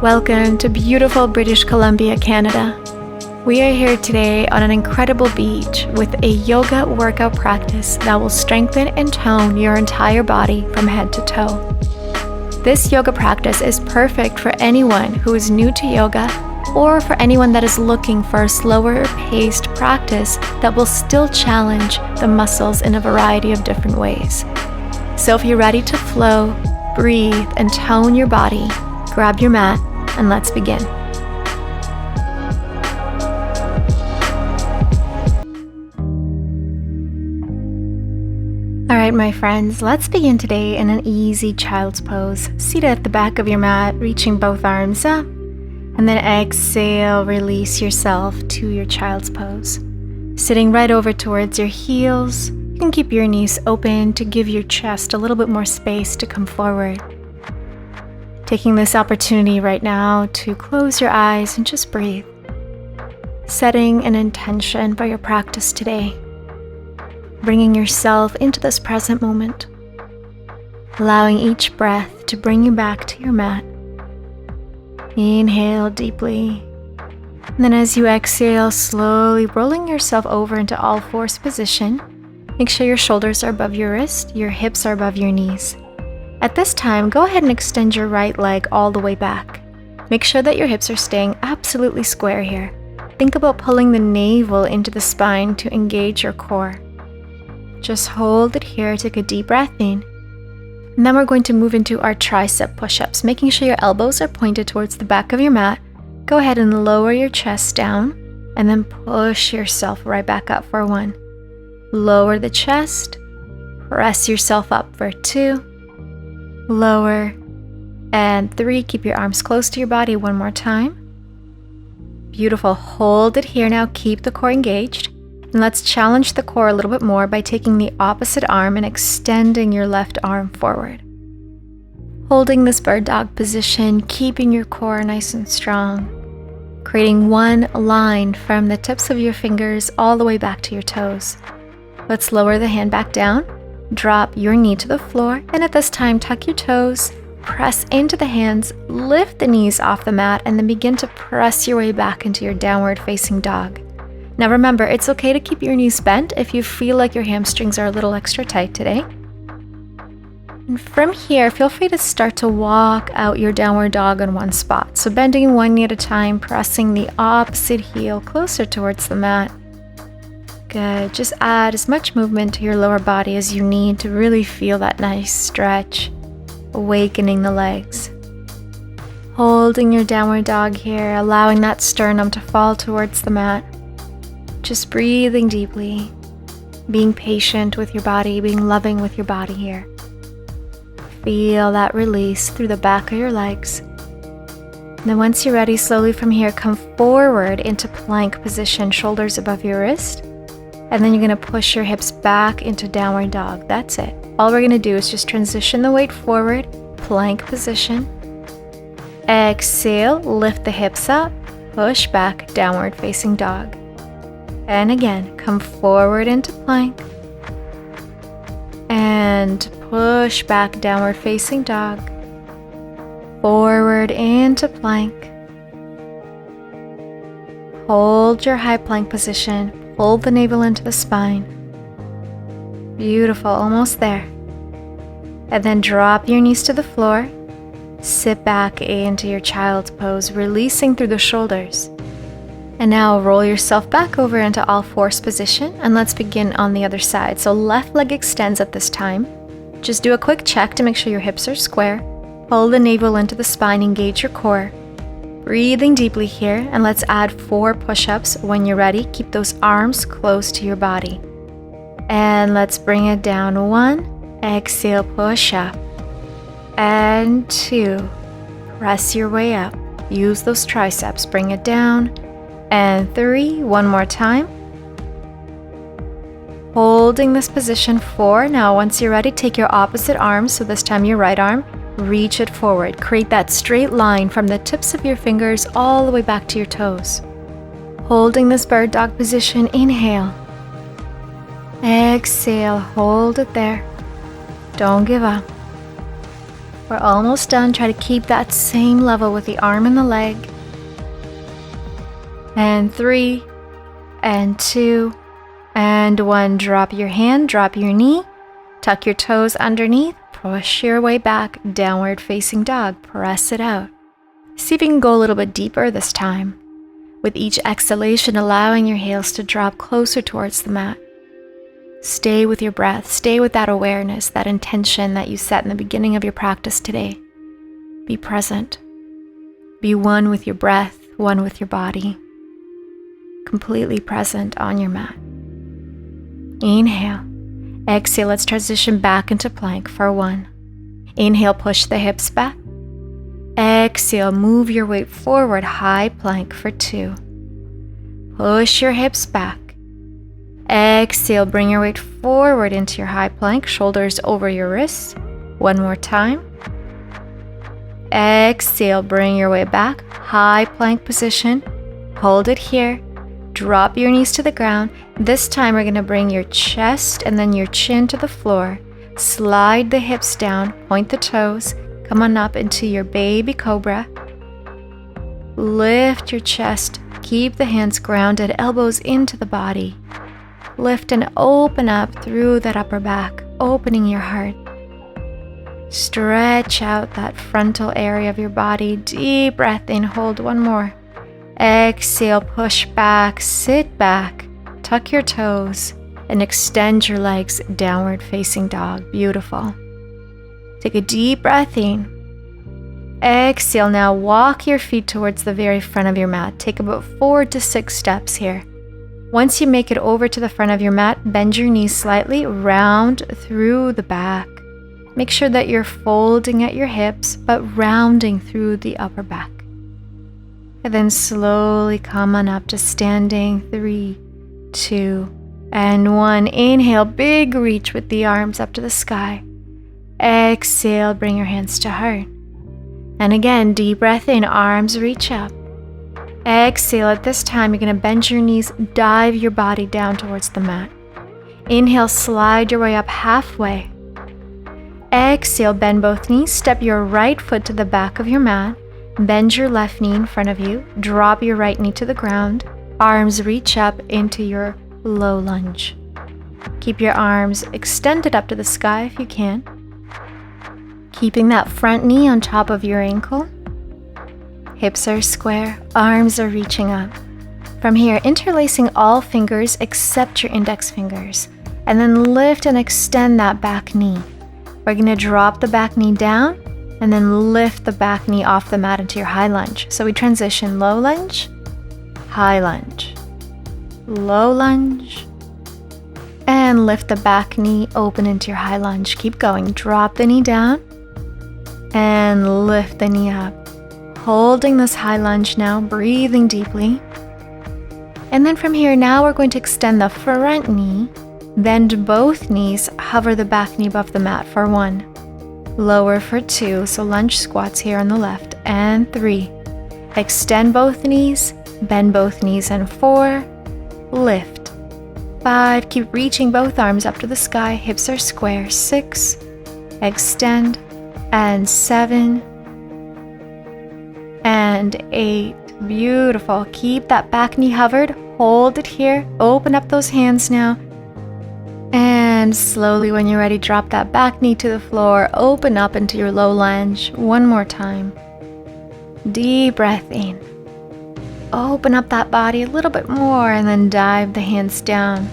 Welcome to beautiful British Columbia, Canada. We are here today on an incredible beach with a yoga workout practice that will strengthen and tone your entire body from head to toe. This yoga practice is perfect for anyone who is new to yoga or for anyone that is looking for a slower paced practice that will still challenge the muscles in a variety of different ways. So if you're ready to flow, breathe, and tone your body, grab your mat and let's begin. Alright, my friends, let's begin today in an easy child's pose. Seated at the back of your mat, reaching both arms up, and then exhale, release yourself to your child's pose. Sitting right over towards your heels, you can keep your knees open to give your chest a little bit more space to come forward. Taking this opportunity right now to close your eyes and just breathe. Setting an intention for your practice today. Bringing yourself into this present moment. Allowing each breath to bring you back to your mat. Inhale deeply. And then as you exhale, slowly rolling yourself over into all fours position. Make sure your shoulders are above your wrist, your hips are above your knees. At this time, go ahead and extend your right leg all the way back. Make sure that your hips are staying absolutely square here. Think about pulling the navel into the spine to engage your core. Just hold it here, take a deep breath in. And then we're going to move into our tricep push-ups, making sure your elbows are pointed towards the back of your mat. Go ahead and lower your chest down, and then push yourself right back up for 1. Lower the chest, press yourself up for 2. Lower, and 3. Keep your arms close to your body one more time. Beautiful. Hold it here now. Keep the core engaged. And let's challenge the core a little bit more by taking the opposite arm and extending your left arm forward. Holding this bird dog position, keeping your core nice and strong. Creating one line from the tips of your fingers all the way back to your toes. Let's lower the hand back down. Drop your knee to the floor, and at this time, tuck your toes, press into the hands, lift the knees off the mat, and then begin to press your way back into your downward facing dog. Now remember, it's okay to keep your knees bent if you feel like your hamstrings are a little extra tight today. And from here, feel free to start to walk out your downward dog on one spot. So bending one knee at a time, pressing the opposite heel closer towards the mat. Good. Just add as much movement to your lower body as you need to really feel that nice stretch, awakening the legs. Holding your downward dog here, allowing that sternum to fall towards the mat. Just breathing deeply, being patient with your body, being loving with your body here. Feel that release through the back of your legs. And then once you're ready, slowly from here, come forward into plank position, shoulders above your wrist. And then you're going to push your hips back into downward dog. That's it. All we're going to do is just transition the weight forward, plank position. Exhale, lift the hips up, push back, downward facing dog. And again, come forward into plank. And push back, downward facing dog. Forward into plank. Hold your high plank position. Hold the navel into the spine. Beautiful, almost there. And then drop your knees to the floor. Sit back into your child's pose, releasing through the shoulders. And now roll yourself back over into all fours position, and let's begin on the other side. So left leg extends at this time. Just do a quick check to make sure your hips are square. Hold the navel into the spine, engage your core. Breathing deeply here, and let's add 4 push-ups. When you're ready, keep those arms close to your body. And let's bring it down. 1, exhale, push up. And 2, press your way up. Use those triceps, bring it down. And 3, one more time. Holding this position 4. Now once you're ready, take your opposite arm, so this time your right arm. Reach it forward. Create that straight line from the tips of your fingers all the way back to your toes. Holding this bird dog position, inhale. Exhale, hold it there. Don't give up. We're almost done. Try to keep that same level with the arm and the leg. And 3, and 2, and 1. Drop your hand, drop your knee, tuck your toes underneath, push your way back, downward facing dog. Press it out. See if you can go a little bit deeper this time. With each exhalation, allowing your heels to drop closer towards the mat. Stay with your breath. Stay with that awareness, that intention that you set in the beginning of your practice today. Be present. Be one with your breath, one with your body. Completely present on your mat. Inhale. Exhale, let's transition back into plank for 1. Inhale, push the hips back. Exhale, move your weight forward, high plank for 2. Push your hips back. Exhale, bring your weight forward into your high plank, shoulders over your wrists. 1 more time. Exhale, bring your weight back, high plank position. Hold it here. Drop your knees to the ground. This time we're going to bring your chest and then your chin to the floor. Slide the hips down, point the toes. Come on up into your baby cobra. Lift your chest. Keep the hands grounded, elbows into the body. Lift and open up through that upper back, opening your heart. Stretch out that frontal area of your body. Deep breath in, hold 1 more. Exhale, push back, sit back, tuck your toes, and extend your legs, downward facing dog. Beautiful. Take a deep breath in. Exhale, now walk your feet towards the very front of your mat. Take about 4 to 6 steps here. Once you make it over to the front of your mat, bend your knees slightly, round through the back. Make sure that you're folding at your hips, but rounding through the upper back. And then slowly come on up to standing. 3, 2, and 1. Inhale, big reach with the arms up to the sky. Exhale, bring your hands to heart. And again, deep breath in, arms reach up. Exhale, at this time you're going to bend your knees, dive your body down towards the mat. Inhale, slide your way up halfway. Exhale, bend both knees, step your right foot to the back of your mat. Bend your left knee in front of you, drop your right knee to the ground, arms reach up into your low lunge. Keep your arms extended up to the sky if you can. Keeping that front knee on top of your ankle. Hips are square, arms are reaching up. From here, interlacing all fingers except your index fingers, and then lift and extend that back knee. We're going to drop the back knee down, and then lift the back knee off the mat into your high lunge. So we transition low lunge, high lunge, low lunge, and lift the back knee open into your high lunge. Keep going. Drop the knee down and lift the knee up. Holding this high lunge now, breathing deeply. And then from here, now we're going to extend the front knee, bend both knees, hover the back knee above the mat for 1. Lower for 2, so lunge squats here on the left, and 3. Extend both knees, bend both knees, and 4. Lift. 5, keep reaching both arms up to the sky, hips are square. 6, extend, and 7, and 8. Beautiful. Keep that back knee hovered, hold it here, open up those hands now. And slowly, when you're ready, drop that back knee to the floor, open up into your low lunge. 1 more time. Deep breath in. Open up that body a little bit more and then dive the hands down.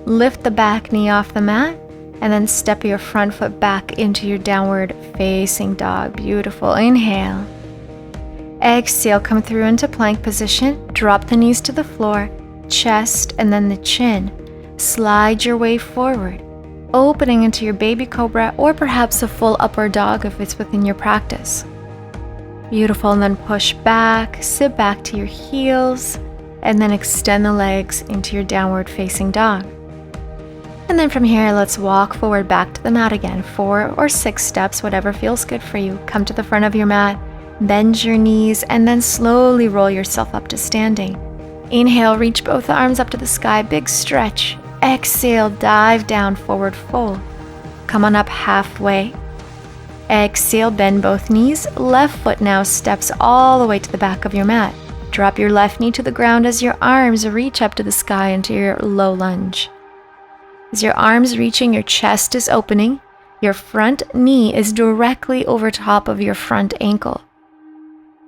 Lift the back knee off the mat and then step your front foot back into your downward facing dog. Beautiful. Inhale. Exhale, come through into plank position. Drop the knees to the floor, chest and then the chin. Slide your way forward, opening into your baby cobra or perhaps a full upward dog if it's within your practice. Beautiful, and then push back, sit back to your heels, and then extend the legs into your downward facing dog. And then from here, let's walk forward back to the mat again, 4 or 6 steps, whatever feels good for you. Come to the front of your mat, bend your knees, and then slowly roll yourself up to standing. Inhale, reach both arms up to the sky, big stretch. Exhale, dive down, forward fold. Come on up halfway. Exhale, bend both knees. Left foot now steps all the way to the back of your mat. Drop your left knee to the ground as your arms reach up to the sky into your low lunge. As your arms reaching, your chest is opening. Your front knee is directly over top of your front ankle.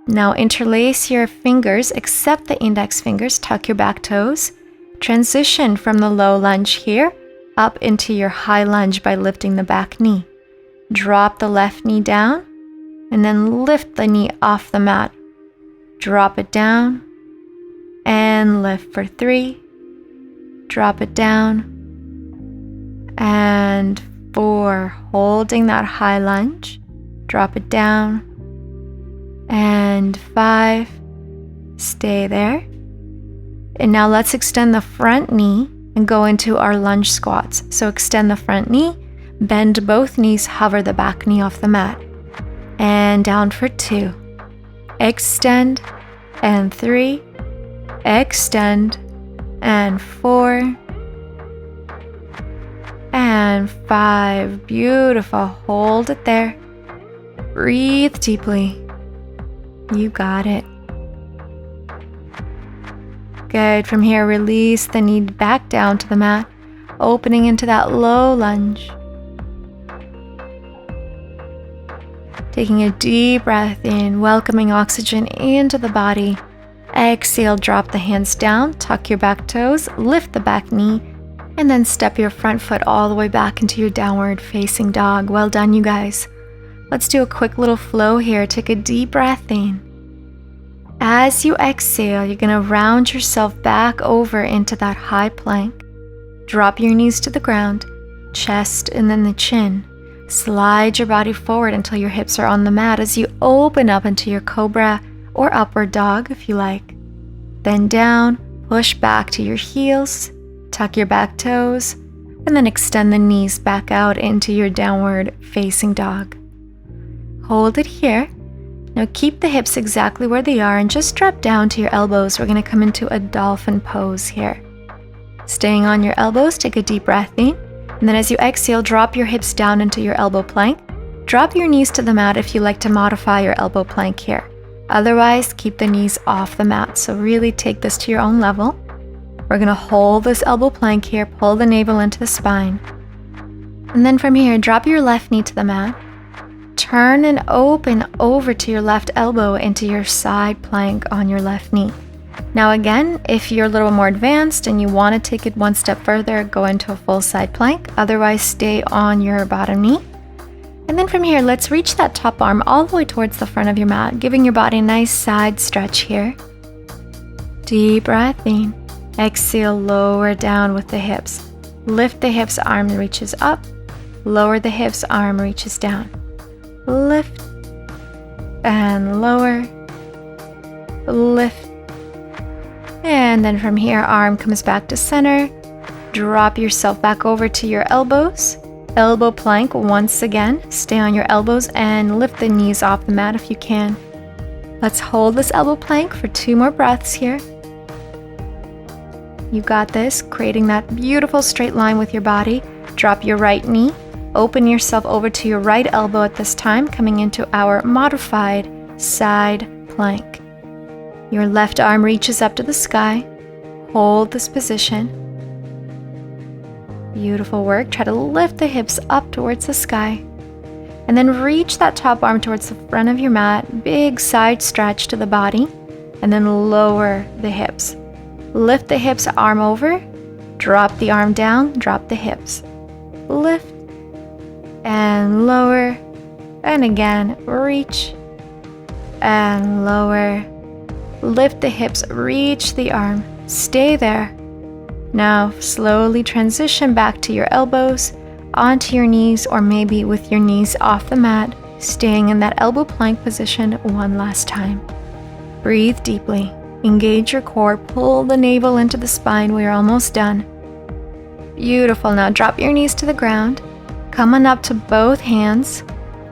Now interlace your fingers, except the index fingers, tuck your back toes. Transition from the low lunge here up into your high lunge by lifting the back knee. Drop the left knee down and then lift the knee off the mat. Drop it down and lift for 3. Drop it down and 4. Holding that high lunge. Drop it down and 5. Stay there. And now let's extend the front knee and go into our lunge squats. So extend the front knee, bend both knees, hover the back knee off the mat. And down for 2. Extend and 3. Extend and 4. And 5. Beautiful. Hold it there. Breathe deeply. You got it. Good. From here, release the knee back down to the mat, opening into that low lunge. Taking a deep breath in, welcoming oxygen into the body. Exhale, drop the hands down, tuck your back toes, lift the back knee, and then step your front foot all the way back into your downward facing dog. Well done, you guys. Let's do a quick little flow here. Take a deep breath in. As you exhale, you're going to round yourself back over into that high plank. Drop your knees to the ground, chest and then the chin. Slide your body forward until your hips are on the mat as you open up into your cobra or upward dog if you like. Then down, push back to your heels, tuck your back toes, and then extend the knees back out into your downward facing dog. Hold it here. Now keep the hips exactly where they are and just drop down to your elbows. We're going to come into a dolphin pose here. Staying on your elbows, take a deep breath in. And then as you exhale, drop your hips down into your elbow plank. Drop your knees to the mat if you like to modify your elbow plank here. Otherwise, keep the knees off the mat. So really take this to your own level. We're going to hold this elbow plank here, pull the navel into the spine. And then from here, drop your left knee to the mat. Turn and open over to your left elbow into your side plank on your left knee. Now again, if you're a little more advanced and you want to take it one step further, go into a full side plank. Otherwise, stay on your bottom knee. And then from here, let's reach that top arm all the way towards the front of your mat, giving your body a nice side stretch here. Deep breath in. Exhale, lower down with the hips. Lift the hips, arm reaches up. Lower the hips, arm reaches down. Lift and lower. Lift. And then from here, arm comes back to center. Drop yourself back over to your elbows. Elbow plank once again. Stay on your elbows and lift the knees off the mat if you can. Let's hold this elbow plank for 2 more breaths here. You got this, creating that beautiful straight line with your body. Drop your right knee. Open yourself over to your right elbow at this time, coming into our modified side plank. Your left arm reaches up to the sky. Hold this position. Beautiful work. Try to lift the hips up towards the sky. And then reach that top arm towards the front of your mat. Big side stretch to the body. And then lower the hips. Lift the hips, arm over. Drop the arm down. Drop the hips. Lift. And lower. And again, reach. And lower. Lift the hips, reach the arm. Stay there. Now slowly transition back to your elbows, onto your knees, or maybe with your knees off the mat, staying in that elbow plank position one last time. Breathe deeply. Engage your core. Pull the navel into the spine. We're almost done. Beautiful. Now drop your knees to the ground. Come on up to both hands.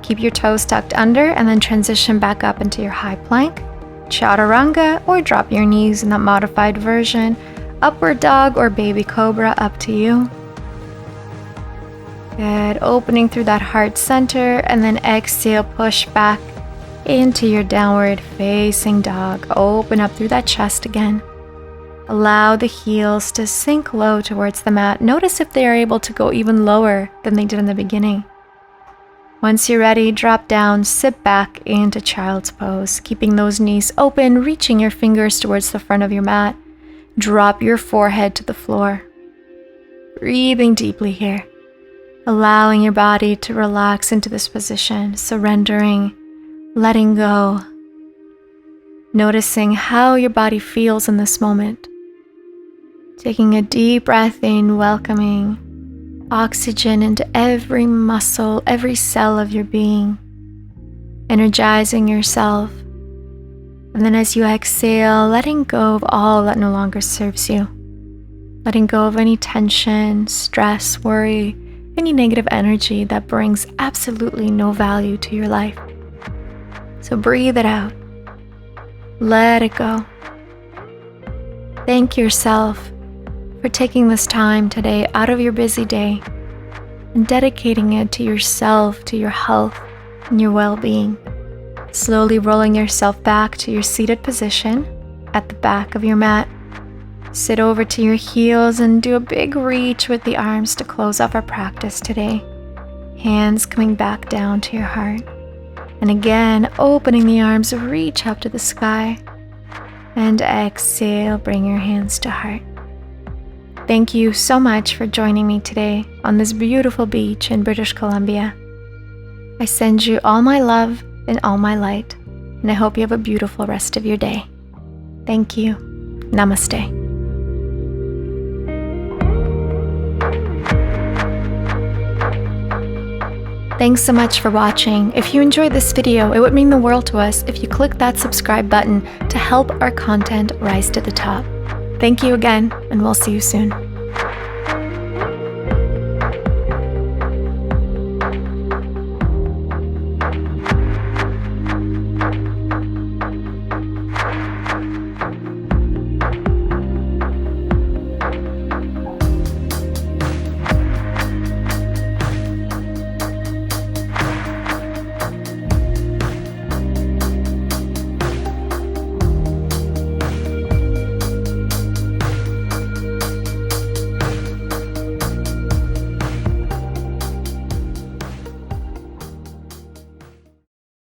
Keep your toes tucked under and then transition back up into your high plank. Chaturanga, or drop your knees in that modified version. Upward dog or baby cobra, up to you. Good. Opening through that heart center, and then exhale, push back into your downward facing dog. Open up through that chest again. Allow the heels to sink low towards the mat. Notice if they are able to go even lower than they did in the beginning. Once you're ready, drop down, sit back into child's pose, keeping those knees open, reaching your fingers towards the front of your mat. Drop your forehead to the floor. Breathing deeply here, allowing your body to relax into this position, surrendering, letting go, noticing how your body feels in this moment. Taking a deep breath in, welcoming oxygen into every muscle, every cell of your being, energizing yourself. And then as you exhale, letting go of all that no longer serves you. Letting go of any tension, stress, worry, any negative energy that brings absolutely no value to your life. So breathe it out. Let it go. Thank yourself for taking this time today out of your busy day and dedicating it to yourself, to your health and your well-being. Slowly rolling yourself back to your seated position at the back of your mat. Sit over to your heels and do a big reach with the arms to close off our practice today. Hands coming back down to your heart. And again, opening the arms, reach up to the sky. And exhale, bring your hands to heart. Thank you so much for joining me today on this beautiful beach in British Columbia. I send you all my love and all my light, and I hope you have a beautiful rest of your day. Thank you. Namaste. Thanks so much for watching. If you enjoyed this video, it would mean the world to us if you click that subscribe button to help our content rise to the top. Thank you again, and we'll see you soon.